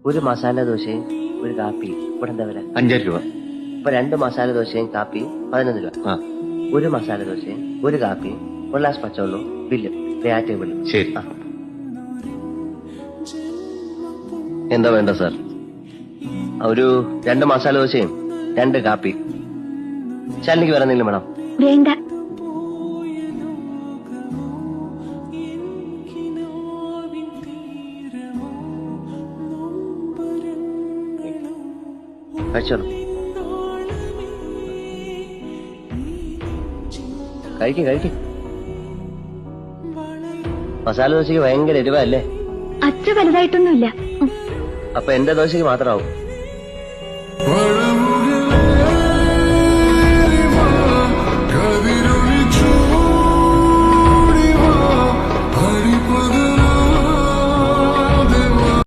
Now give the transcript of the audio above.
ഒരു മസാല ദോശയും ഒരു കാപ്പി ഇവിടെ എന്താ വില? 5 രൂപ. ഇപ്പൊ 2 മസാല ദോശയും കാപ്പിയും 11 രൂപ. ആ ഒരു മസാല ദോശയും ഒരു കാപ്പിയും ഒരു ഗ്ലാസ് പച്ചവെള്ളവും ബില്ലും ആ ടേബിളിൽ. ശരി. എന്താ വേണ്ട സാർ? ഒരു 2 മസാല ദോശയും 2 കാപ്പി. ശാലിനിക്ക് വേറെ എന്തെങ്കിലും വേണം? വേണ്ട. കഴിച്ചോളൂ. കഴിക്കും. മസാല ദോശയ്ക്ക് ഭയങ്കര എരിവല്ലേ? അത്ര വലുതായിട്ടൊന്നുമില്ല. അപ്പൊ എന്റെ ദോശയ്ക്ക് മാത്രമാവും.